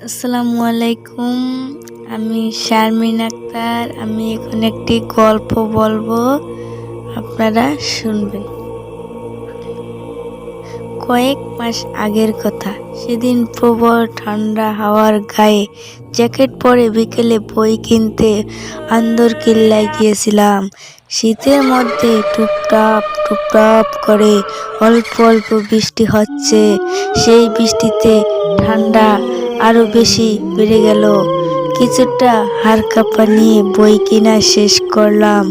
আসসালামু আলাইকুম। আমি শারমিন আক্তার। আমি এখন একটি গল্প বলবো, আপনারা শুনবেন। কয়েক মাস আগের কথা। সেদিন প্রবল ঠান্ডা হাওয়ার গায়ে জ্যাকেট পরে বিকেলে বই কিনতে আন্দরকিল্লায় গিয়েছিলাম। শীতের মধ্যে টুপটাপ টুপটাপ করে অল্প অল্প বৃষ্টি হচ্ছে। সেই বৃষ্টিতে ঠান্ডা আরো বেশি বেড়ে গেল। কিছুটা হাড় কাঁপা নিয়ে বই কিনা শেষ করলাম।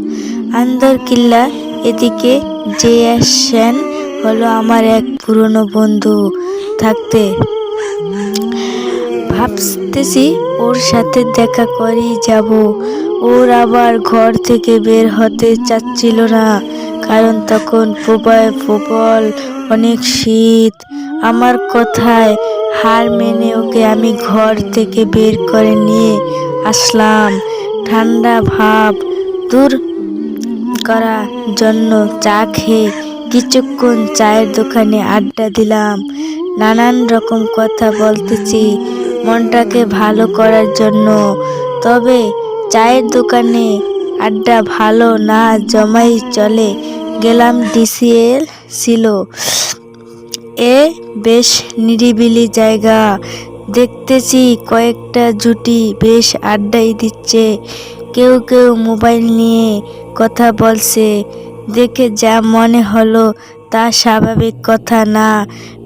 আন্দরকিল্লা এদিকে জেএসএন হলো আমার এক পুরনো বন্ধু। থাকতে ভাবতেছি ওর সাথে দেখা করেই যাব। ওর আবার ঘর থেকে বের হতে চাচ্ছিল না, কারণ তখন প্রবল অনেক শীত। আমার কথায় হার মেনে ওকে আমি ঘর থেকে বের করে নিয়ে আসলাম। ঠান্ডা ভাব দূর করার জন্য চা খেয়ে কিছুক্ষণ চায়ের দোকানে আড্ডা দিলাম। নানান রকম কথা বলতেছি মনটাকে ভালো করার জন্য। তবে চায়ের দোকানে আড্ডা ভালো না জমাই চলে গেলাম ডিসিএল ছিল। বেশ নিরিবিলি জায়গা। দেখতেছি কয়েকটা জুটি বেশ আড্ডাই দিচ্ছে। কেউ কেউ মোবাইল নিয়ে কথা বলছে। দেখে যা মনে হলো তা স্বাভাবিক কথা না,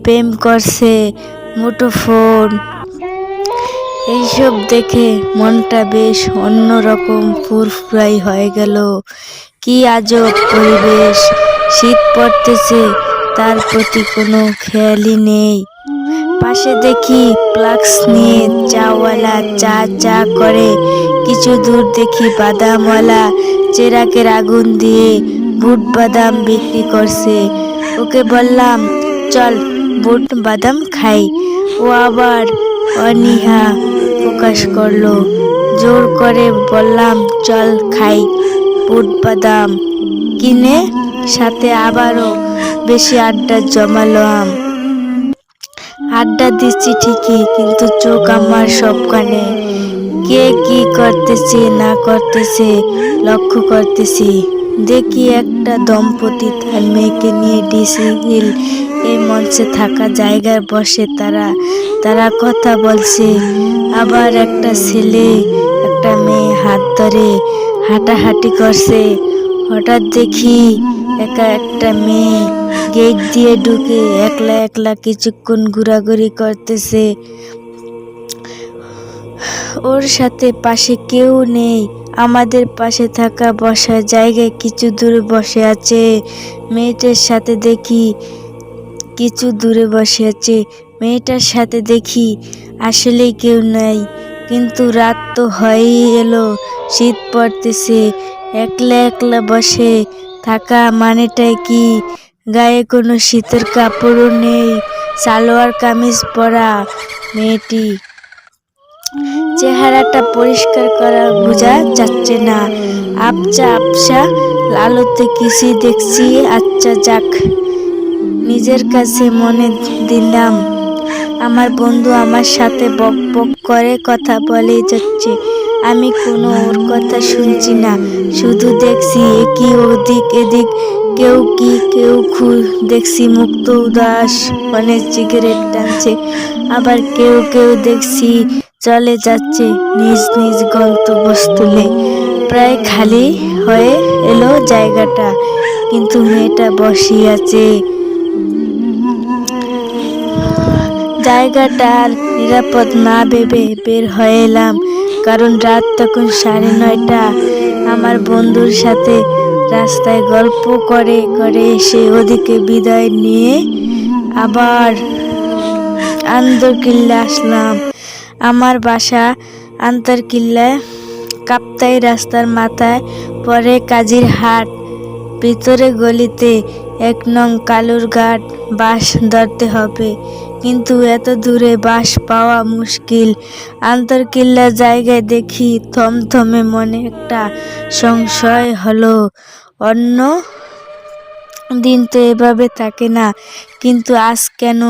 প্রেম করছে মুঠোফোন। এইসব দেখে মনটা বেশ অন্যরকম ফুরফুরাই হয়ে গেল। কি আজব পরিবেশ! শীত পড়তেছে, তার প্রতি কোনো খেয়ালই নেই। পাশে দেখি ফ্লাক্স নিয়ে চাওয়ালা চা চা করে। কিছু দূর দেখি বাদামওয়ালা চেরাকের আগুন দিয়ে বুট বাদাম বিক্রি করছে। ওকে বললাম, চল বুট বাদাম খাই। ও আবার অনীহা প্রকাশ করলো। জোর করে বললাম, চল খাই বুট বাদাম কিনে। সাথে আবারও বেশি আড্ডা জমালাম। আড্ডা দিচ্ছি ঠিকই, কিন্তু চোখ আমার সবখানে। কে কি করতেছে না করতেছে লক্ষ্য করতেছি। দেখি একটা দম্পতি তার মেয়েকে নিয়ে ডিসিহিল এই মঞ্চে থাকা জায়গায় বসে তারা কথা বলছে। আবার একটা ছেলে একটা মেয়ে হাত ধরে হাঁটাহাঁটি করছে। হঠাৎ দেখি একটা মেয়ে গেট দিয়ে ঢুকে একলা একলা কিছুক্ষণ ঘোরাঘুরি করতেছে। ওর সাথে পাশে কেউ নেই। আমাদের পাশে থাকা বসার জায়গায় কিছু দূরে বসে আছে। মেয়েটার সাথে দেখি কিছু দূরে বসে আছে। মেয়েটার সাথে দেখি আসলেই কেউ নাই। কিন্তু রাত তো হয়েই এলো, শীত পড়তেছে। একলা একলা বসে থাকা মানেটাই কি? গায়ে কোনো শীতের কাপড়ও নেই। সালোয়ার কামিজ পরা মেয়েটি চেহারাটা পরিষ্কার করা বোঝা যাচ্ছে না। আবছা আবছা আলোতে কিছু দেখছি। আচ্ছা যাক, নিজের কাছে মনে দিলাম আমার বন্ধু আমার সাথে বক বক করে কথা বলেই যাচ্ছে। আমি কোনো ওর কথা শুনছি না, শুধু দেখছি একি ওদিক এদিক কেউ দেখছি মুক্ত উদাস মানে সিগারেট টানছে। আবার কেউ কেউ দেখছি চলে যাচ্ছে নিজ নিজ গন্তব্যস্থলে। প্রায় খালি হয়ে এলো জায়গাটা, কিন্তু মেয়েটা বসে আছে। জায়গাটার নিরাপদ না ভেবে বের হয়ে এলাম, কারণ রাত তখন 9:30। আমার বন্ধুর সাথে রাস্তায় গল্প করে করে এসে ওদিকে বিদায় নিয়ে আবার আন্দরকিল্লা আসলাম। আমার বাসা আন্দরকিল্লায়। কাপ্তাই রাস্তার মাথায় পরে কাজীর হাট। ভিতরে গলিতে 1 নং কালুরঘাট। বাস ধরতে হবে, কিন্তু এত দূরে বাস পাওয়া মুশকিল। আন্দরকিল্লা জায়গায় দেখি থমথমে মনে একটা সংশয় হলো। অন্য দিন তো এভাবে থাকে না, কিন্তু আজ কেন